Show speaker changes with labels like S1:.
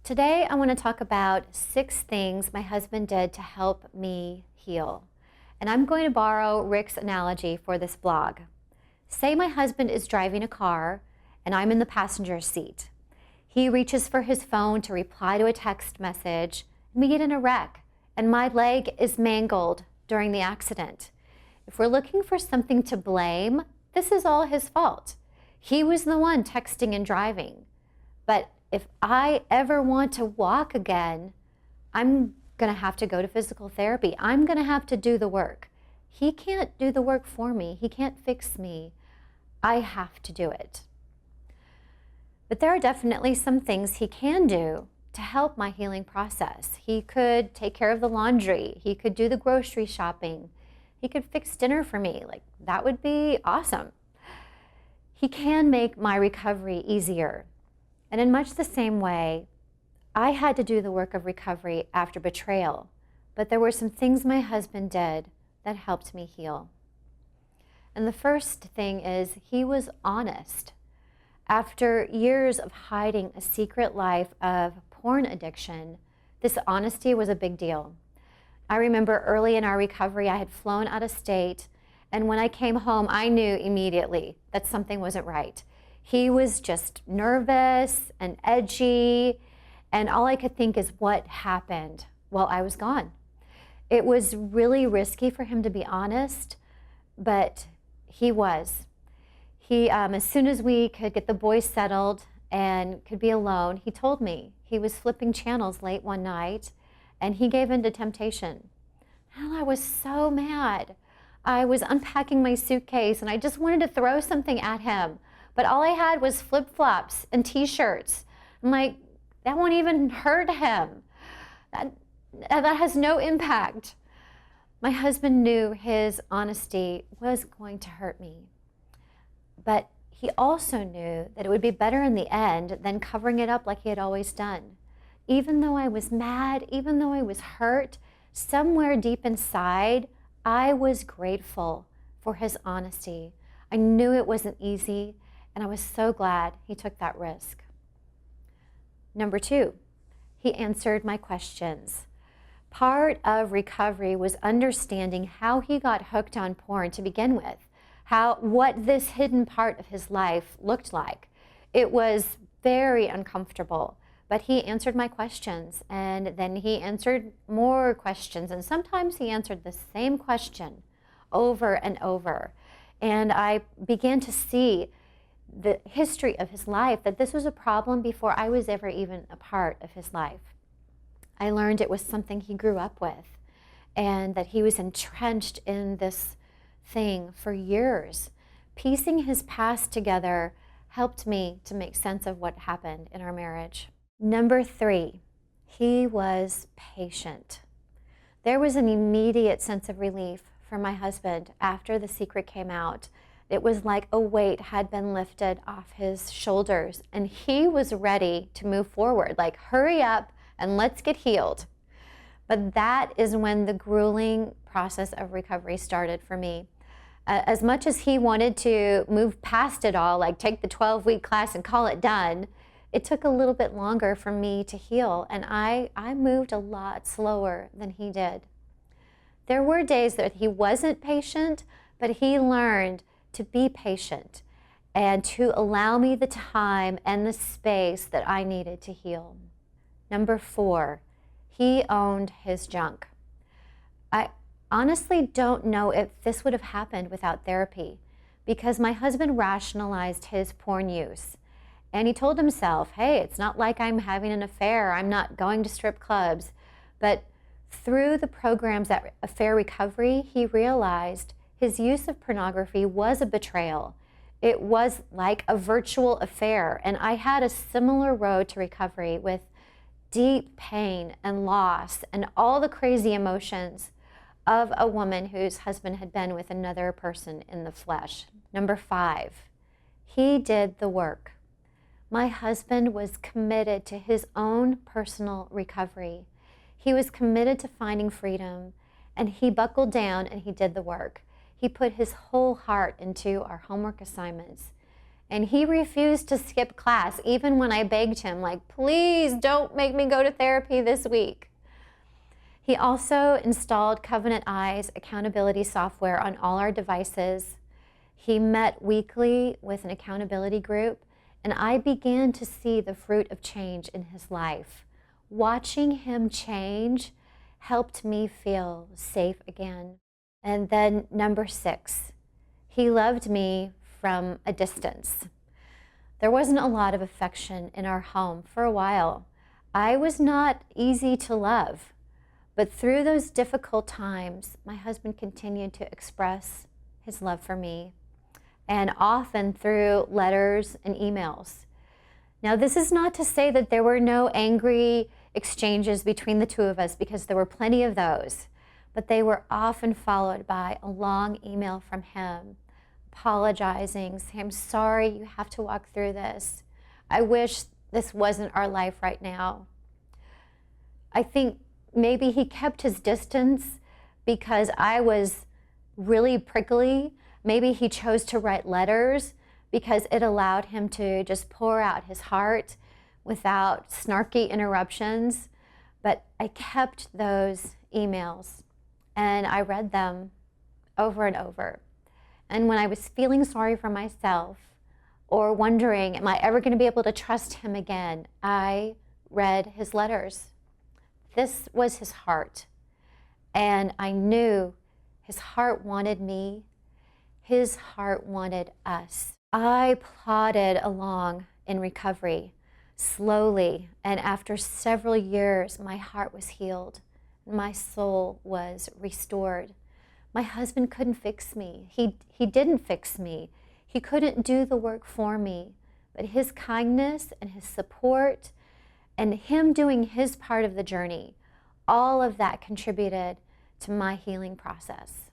S1: Today, I want to talk about 6 things my husband did to help me heal. And I'm going to borrow Rick's analogy for this blog. Say my husband is driving a car and I'm in the passenger seat. He reaches for his phone to reply to a text message, and we get in a wreck, and my leg is mangled during the accident. If we're looking for something to blame, this is all his fault. He was the one texting and driving. But if I ever want to walk again, I'm going to have to go to physical therapy. I'm going to have to do the work. He can't do the work for me. He can't fix me. I have to do it. But there are definitely some things he can do to help my healing process. He could take care of the laundry. He could do the grocery shopping. He could fix dinner for me. That would be awesome. He can make my recovery easier. And in much the same way, I had to do the work of recovery after betrayal, but there were some things my husband did that helped me heal. And the first thing is he was honest. After years of hiding a secret life of porn addiction, this honesty was a big deal. I remember early in our recovery, I had flown out of state, and when I came home, I knew immediately that something wasn't right. He was just nervous and edgy, and all I could think is what happened while I was gone. It was really risky for him to be honest, but he was. As soon as we could get the boys settled and could be alone, he told me he was flipping channels late one night, and he gave in to temptation. And I was so mad. I was unpacking my suitcase, and I just wanted to throw something at him. But all I had was flip-flops and t-shirts. I'm like, that won't even hurt him. That has no impact. My husband knew his honesty was going to hurt me. But he also knew that it would be better in the end than covering it up like he had always done. Even though I was mad, even though I was hurt, somewhere deep inside, I was grateful for his honesty. I knew it wasn't easy, and I was so glad he took that risk. Number 2, he answered my questions. Part of recovery was understanding how he got hooked on porn to begin with, what this hidden part of his life looked like. It was very uncomfortable, but he answered my questions, and then he answered more questions, and sometimes he answered the same question over and over. And I began to see the history of his life, that this was a problem before I was ever even a part of his life. I learned it was something he grew up with, and that he was entrenched in this thing for years. Piecing his past together helped me to make sense of what happened in our marriage. Number 3, he was patient. There was an immediate sense of relief for my husband after the secret came out. It was like a weight had been lifted off his shoulders, and he was ready to move forward, like, hurry up and let's get healed. But that is when the grueling process of recovery started for me. As much as he wanted to move past it all, like take the 12-week class and call it done, it took a little bit longer for me to heal, and I moved a lot slower than he did. There were days that he wasn't patient, but he learned to be patient and to allow me the time and the space that I needed to heal. Number 4, he owned his junk. I honestly don't know if this would have happened without therapy, because my husband rationalized his porn use. And he told himself, hey, it's not like I'm having an affair. I'm not going to strip clubs. But through the programs at Affair Recovery, he realized his use of pornography was a betrayal. It was like a virtual affair. And I had a similar road to recovery with deep pain and loss and all the crazy emotions of a woman whose husband had been with another person in the flesh. Number 5, he did the work. My husband was committed to his own personal recovery. He was committed to finding freedom, and he buckled down and he did the work. He put his whole heart into our homework assignments. And he refused to skip class, even when I begged him, like, please don't make me go to therapy this week. He also installed Covenant Eyes accountability software on all our devices. He met weekly with an accountability group, and I began to see the fruit of change in his life. Watching him change helped me feel safe again. And then number 6, he loved me from a distance. There wasn't a lot of affection in our home for a while. I was not easy to love, but through those difficult times, my husband continued to express his love for me, and often through letters and emails. Now, this is not to say that there were no angry exchanges between the two of us, because there were plenty of those, but they were often followed by a long email from him, apologizing, saying, I'm sorry you have to walk through this. I wish this wasn't our life right now. I think maybe he kept his distance because I was really prickly. Maybe he chose to write letters because it allowed him to just pour out his heart without snarky interruptions. But I kept those emails and I read them over and over. And when I was feeling sorry for myself or wondering, am I ever going to be able to trust him again, I read his letters. This was his heart. And I knew his heart wanted me. His heart wanted us. I plodded along in recovery slowly, and after several years, my heart was healed. My soul was restored. My husband couldn't fix me. He didn't fix me. He couldn't do the work for me, but his kindness and his support and him doing his part of the journey, all of that contributed to my healing process.